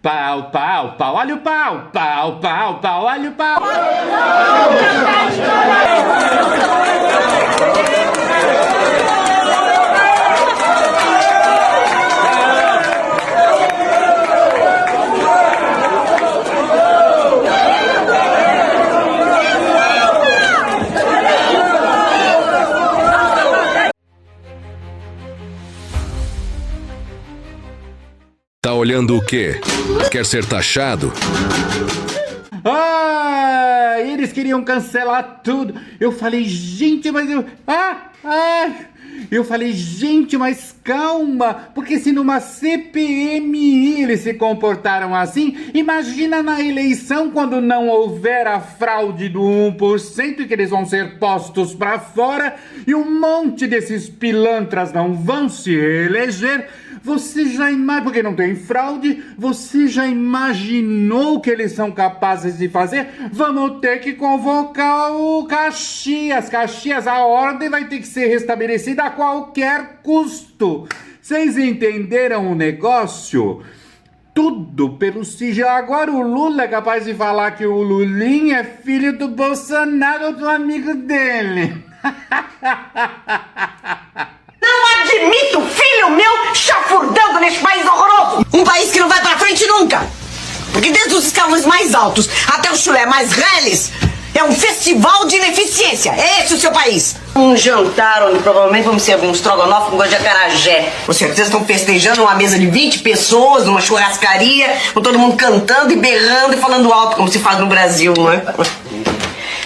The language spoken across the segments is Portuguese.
Pau, pau, pau, olha o pau, pau, pau, pau, olha o pau. Tá olhando o quê? Quer ser taxado? Ah, eles queriam cancelar tudo. Eu falei, gente, mas eu falei, gente, mas calma, porque se numa CPMI eles se comportaram assim, imagina na eleição quando não houver a fraude do 1% e que eles vão ser postos pra fora e um monte desses pilantras não vão se eleger. Você já imaginou, porque não tem fraude, você já imaginou o que eles são capazes de fazer? Vamos ter que convocar o Caxias. Caxias, a ordem vai ter que ser restabelecida a qualquer custo. Vocês entenderam o negócio? Tudo pelo sigilo. Agora o Lula é capaz de falar que o Lulinha é filho do Bolsonaro, do amigo dele. Não admito filho meu chafurdando nesse país horroroso. Um país que não vai pra frente nunca. Porque desde os escalões mais altos até o chulé mais reles, é um festival de ineficiência. É esse o seu país. Um jantar onde provavelmente vamos servir um estrogonofe com gosto de acarajé. Com certeza estão festejando uma mesa de 20 pessoas, numa churrascaria, com todo mundo cantando e berrando e falando alto, como se faz no Brasil, não é?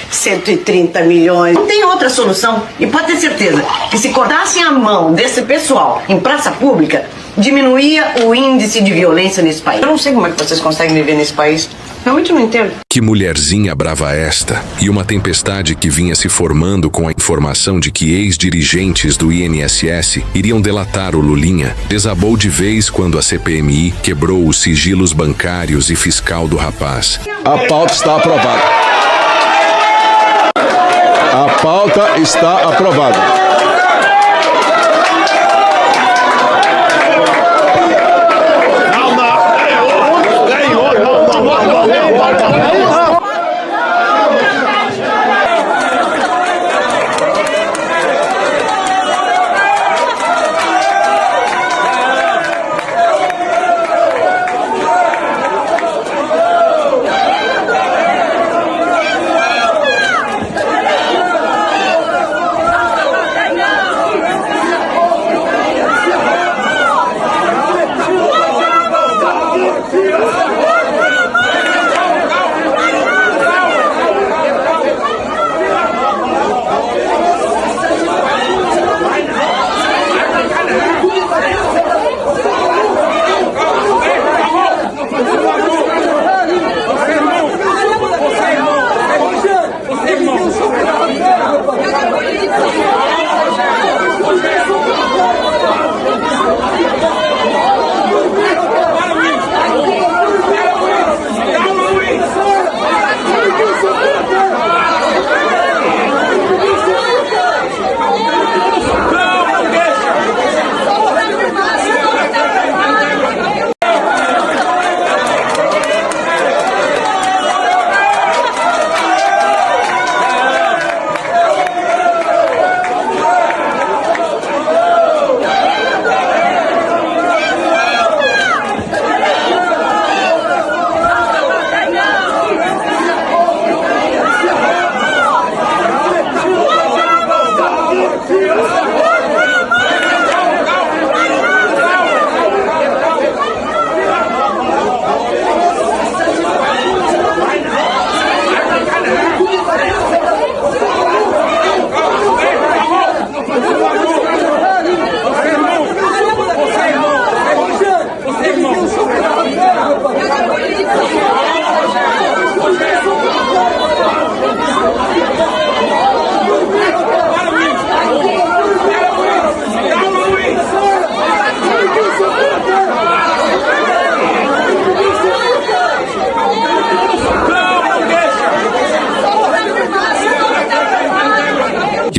130 milhões. Não tem outra solução. E pode ter certeza que se cortassem a mão desse pessoal em praça pública, diminuía o índice de violência nesse país. Eu não sei como é que vocês conseguem viver nesse país. Realmente não entendo. Que mulherzinha brava esta! E uma tempestade que vinha se formando com a informação de que ex-dirigentes do INSS iriam delatar o Lulinha desabou de vez quando a CPMI quebrou os sigilos bancários e fiscal do rapaz. A pauta está aprovada. A pauta está aprovada.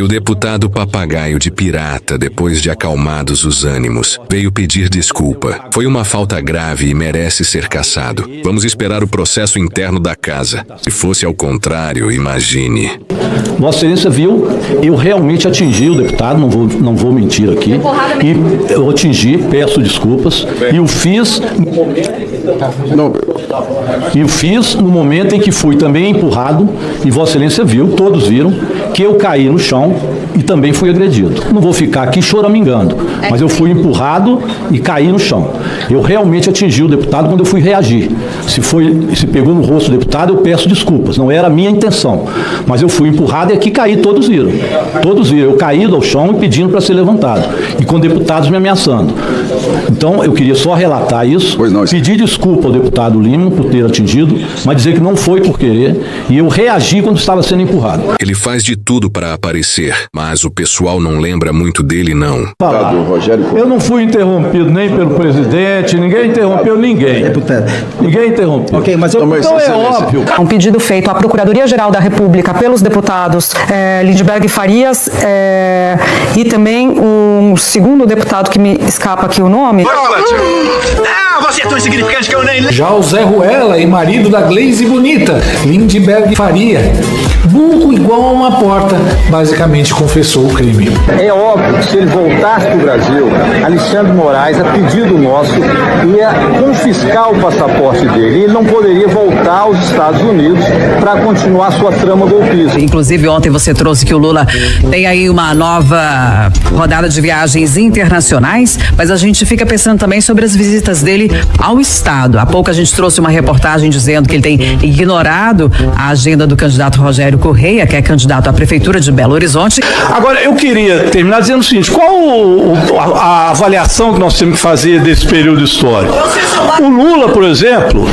o deputado papagaio de pirata, depois de acalmados os ânimos, veio pedir desculpa. Foi uma falta grave e merece ser cassado. Vamos esperar o processo interno da casa. Se fosse ao contrário, imagine. Vossa Excelência viu, eu realmente atingi o deputado, não vou mentir aqui, e eu atingi, peço desculpas, e o fiz no momento em que fui também empurrado, e Vossa Excelência viu, todos viram, que eu caí no chão e também fui agredido. Não vou ficar aqui choramingando, mas eu fui empurrado e caí no chão. Eu realmente atingi o deputado quando eu fui reagir. Se pegou no rosto do deputado, eu peço desculpas, não era a minha intenção, mas eu fui empurrado e aqui caí, todos viram. Todos viram, eu caído ao chão e pedindo para ser levantado, e com deputados me ameaçando. Então, eu queria só relatar isso, pedir desculpa ao deputado Lima por ter atingido, mas dizer que não foi por querer, e eu reagi quando estava sendo empurrado. Ele faz de tudo para aparecer, mas o pessoal não lembra muito dele, não. Eu não fui interrompido nem pelo presidente, ninguém interrompeu ninguém. Ninguém interrompeu. Ok, mas então é óbvio. Um pedido feito à Procuradoria-Geral da República pelos deputados Lindbergh Farias e também um segundo deputado que me escapa aqui o nome. Você é tão insignificante que eu nem... Já o Zé Ruela e marido da Gleise Bonita, Lindbergh Faria, burro igual a uma porta, basicamente confessou o crime. É óbvio que se ele voltasse para o Brasil, Alexandre Moraes, a pedido nosso, ia confiscar o passaporte dele. E ele não poderia voltar aos Estados Unidos para continuar sua trama golpista. Inclusive, ontem você trouxe que o Lula tem aí uma nova rodada de viagens internacionais, mas a gente fica pensando também sobre as visitas dele ao Estado. Há pouco a gente trouxe uma reportagem dizendo que ele tem ignorado a agenda do candidato Rogério Correia, que é candidato à Prefeitura de Belo Horizonte. Agora, eu queria terminar dizendo o seguinte: qual a avaliação que nós temos que fazer desse período histórico? O Lula, por exemplo,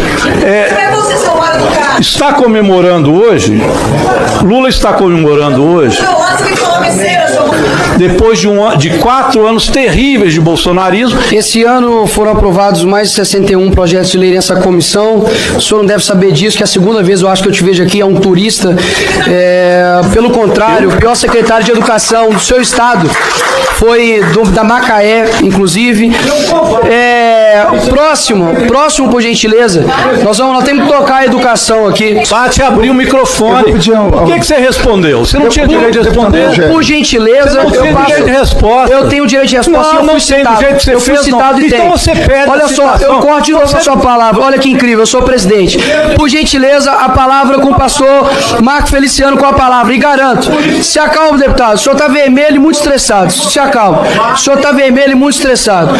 está comemorando hoje, depois de 4 anos terríveis de bolsonarismo. Esse ano foram aprovados mais de 61 projetos de lei nessa comissão. O senhor não deve saber disso, que é a segunda vez eu acho que eu te vejo aqui, é um turista. Pelo contrário, o pior secretário de Educação do seu estado foi da Macaé, inclusive. Próximo, por gentileza, nós temos que tocar a educação aqui. Bate abrir o microfone. O que você respondeu? Você não tinha direito de responder? Por gentileza, eu tenho direito de resposta. Eu fui citado e tenho. Então você pede. Olha só, eu corto de novo a sua palavra. Olha que incrível, eu sou presidente. Por gentileza, a palavra com o pastor Marco Feliciano com a palavra. E garanto, se acalma, deputado. O senhor está vermelho e muito estressado. Se acalma. O senhor está vermelho e muito estressado.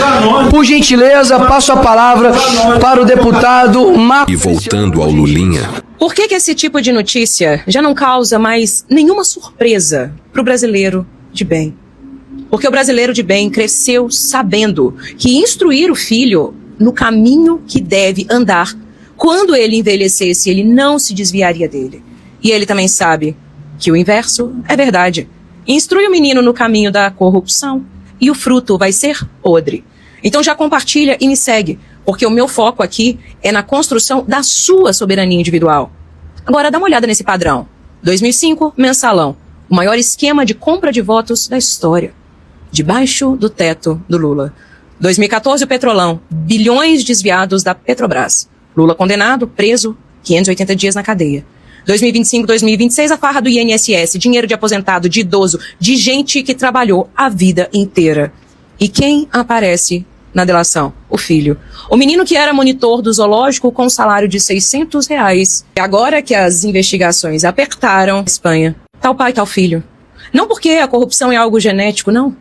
Por gentileza, passo a palavra para o deputado Marco. E voltando ao Lulinha. Por que esse tipo de notícia já não causa mais nenhuma surpresa para o brasileiro de bem? Porque o brasileiro de bem cresceu sabendo que instruir o filho no caminho que deve andar, quando ele envelhecesse, ele não se desviaria dele. E ele também sabe que o inverso é verdade. Instrui o menino no caminho da corrupção e o fruto vai ser podre. Então já compartilha e me segue, porque o meu foco aqui é na construção da sua soberania individual. Agora dá uma olhada nesse padrão. 2005, mensalão. O maior esquema de compra de votos da história. Debaixo do teto do Lula. 2014, o Petrolão. Bilhões desviados da Petrobras. Lula condenado, preso, 580 dias na cadeia. 2025, 2026, a farra do INSS. Dinheiro de aposentado, de idoso, de gente que trabalhou a vida inteira. E quem aparece na delação? O filho. O menino que era monitor do zoológico com salário de R$600. E agora que as investigações apertaram, Espanha, tal pai, tal filho. Não porque a corrupção é algo genético, não.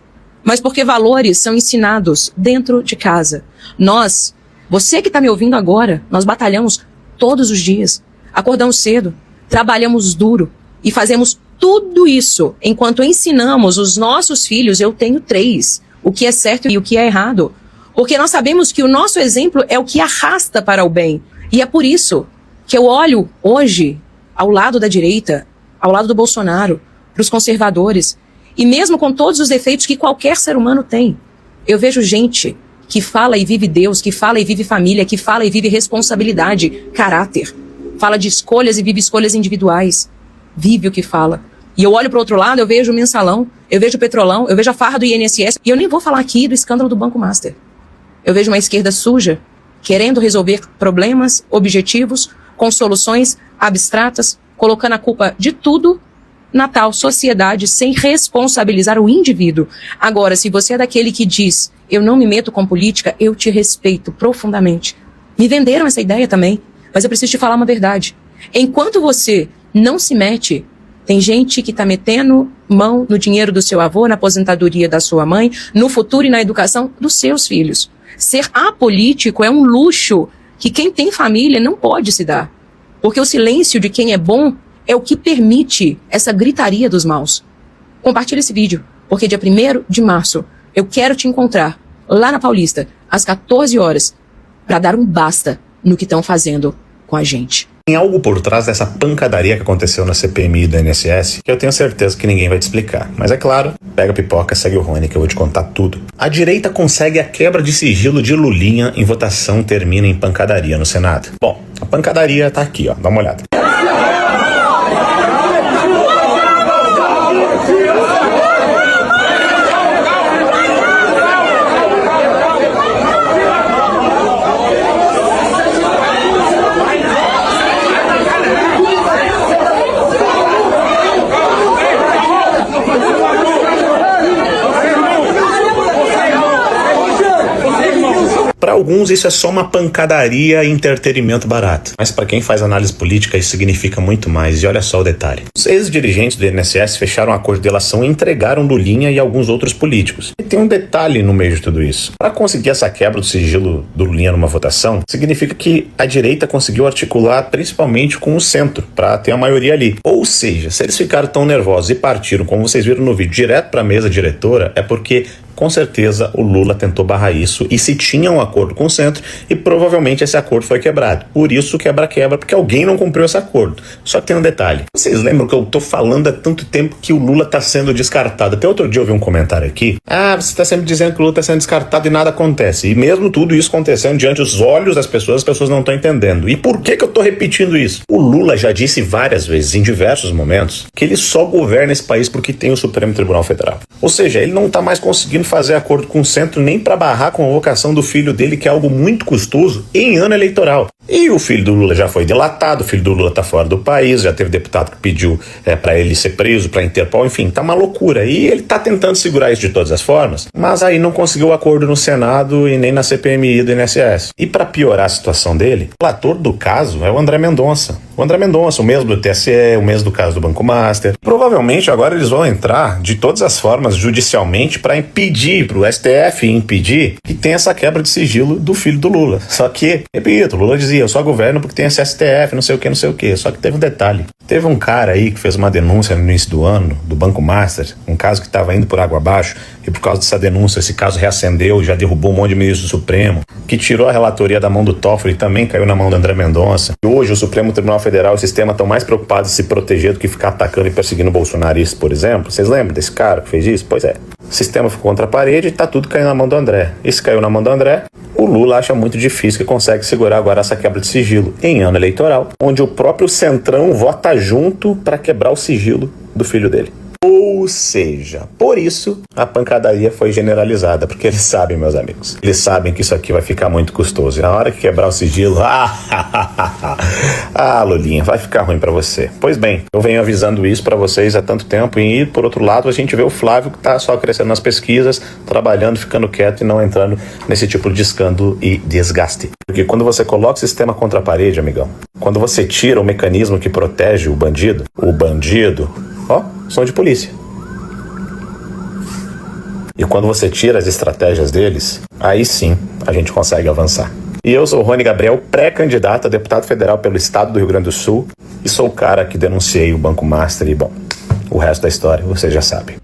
Mas porque valores são ensinados dentro de casa. Nós, você que está me ouvindo agora, nós batalhamos todos os dias. Acordamos cedo, trabalhamos duro e fazemos tudo isso enquanto ensinamos os nossos filhos. Eu tenho 3. O que é certo e o que é errado. Porque nós sabemos que o nosso exemplo é o que arrasta para o bem. E é por isso que eu olho hoje ao lado da direita, ao lado do Bolsonaro, para os conservadores, e mesmo com todos os defeitos que qualquer ser humano tem, eu vejo gente que fala e vive Deus, que fala e vive família, que fala e vive responsabilidade, caráter. Fala de escolhas e vive escolhas individuais. Vive o que fala. E eu olho para o outro lado, eu vejo o Mensalão, eu vejo o Petrolão, eu vejo a farra do INSS, e eu nem vou falar aqui do escândalo do Banco Master. Eu vejo uma esquerda suja, querendo resolver problemas objetivos, com soluções abstratas, colocando a culpa de tudo na tal sociedade, sem responsabilizar o indivíduo. Agora, se você é daquele que diz, eu não me meto com política, eu te respeito profundamente. Me venderam essa ideia também, mas eu preciso te falar uma verdade. Enquanto você não se mete, tem gente que está metendo mão no dinheiro do seu avô, na aposentadoria da sua mãe, no futuro e na educação dos seus filhos. Ser apolítico é um luxo que quem tem família não pode se dar. Porque o silêncio de quem é bom é o que permite essa gritaria dos maus. Compartilhe esse vídeo, porque dia 1º de março eu quero te encontrar lá na Paulista, às 14 horas, para dar um basta no que estão fazendo com a gente. Tem algo por trás dessa pancadaria que aconteceu na CPMI do INSS que eu tenho certeza que ninguém vai te explicar. Mas é claro, pega a pipoca, segue o Rony que eu vou te contar tudo. A direita consegue a quebra de sigilo de Lulinha em votação termina em pancadaria no Senado. Bom, a pancadaria tá aqui, ó, dá uma olhada. Para alguns isso é só uma pancadaria e entretenimento barato. Mas para quem faz análise política isso significa muito mais. E olha só o detalhe. Os ex-dirigentes do INSS fecharam um acordo de delação e entregaram Lulinha e alguns outros políticos. E tem um detalhe no meio de tudo isso. Para conseguir essa quebra do sigilo do Lulinha numa votação, significa que a direita conseguiu articular principalmente com o centro, para ter a maioria ali. Ou seja, se eles ficaram tão nervosos e partiram, como vocês viram no vídeo, direto para a mesa diretora, é porque com certeza o Lula tentou barrar isso e se tinha um acordo com o centro e provavelmente esse acordo foi quebrado. Por isso quebra-quebra, porque alguém não cumpriu esse acordo. Só que tem um detalhe. Vocês lembram que eu tô falando há tanto tempo que o Lula tá sendo descartado? Até outro dia eu vi um comentário aqui. Ah, você tá sempre dizendo que o Lula tá sendo descartado e nada acontece. E mesmo tudo isso acontecendo diante dos olhos das pessoas, as pessoas não estão entendendo. E por que eu tô repetindo isso? O Lula já disse várias vezes, em diversos momentos, que ele só governa esse país porque tem o Supremo Tribunal Federal. Ou seja, ele não tá mais conseguindo fazer acordo com o centro nem para barrar a convocação do filho dele, que é algo muito custoso, em ano eleitoral. E o filho do Lula já foi delatado, o filho do Lula tá fora do país, já teve deputado que pediu para ele ser preso, para Interpol, enfim, tá uma loucura. E ele tá tentando segurar isso de todas as formas, mas aí não conseguiu o acordo no Senado e nem na CPMI do INSS. E para piorar a situação dele, o ator do caso é o André Mendonça. O André Mendonça, o mesmo do TSE, o mesmo do caso do Banco Master. Provavelmente agora eles vão entrar de todas as formas judicialmente para impedir, pro STF impedir que tenha essa quebra de sigilo do filho do Lula. Só que, repito, o Lula dizia, eu só governo porque tem esse STF, não sei o que. Só que teve um detalhe. Teve um cara aí que fez uma denúncia no início do ano, do Banco Master, um caso que estava indo por água abaixo, e por causa dessa denúncia, esse caso reacendeu, já derrubou um monte de ministro do Supremo, que tirou a relatoria da mão do Toffoli e também caiu na mão do André Mendonça. E hoje o Supremo Tribunal Federal e o sistema estão mais preocupados em se proteger do que ficar atacando e perseguindo bolsonaristas, por exemplo. Vocês lembram desse cara que fez isso? Pois é. O sistema ficou contra a parede e tá tudo caindo na mão do André. E se caiu na mão do André, o Lula acha muito difícil que consegue segurar agora essa quebra de sigilo em ano eleitoral, onde o próprio Centrão vota junto para quebrar o sigilo do filho dele. Ou seja, por isso a pancadaria foi generalizada, porque eles sabem, meus amigos, eles sabem que isso aqui vai ficar muito custoso. E na hora que quebrar o sigilo, Lulinha, vai ficar ruim pra você. Pois bem, eu venho avisando isso pra vocês há tanto tempo, e por outro lado a gente vê o Flávio que tá só crescendo nas pesquisas, trabalhando, ficando quieto e não entrando nesse tipo de escândalo e desgaste. Porque quando você coloca o sistema contra a parede, amigão, quando você tira o mecanismo que protege o bandido, som de polícia. E quando você tira as estratégias deles, aí sim a gente consegue avançar. E eu sou o Rony Gabriel, pré-candidato a deputado federal pelo estado do Rio Grande do Sul, e sou o cara que denunciei o Banco Master e, bom, o resto da história você já sabe.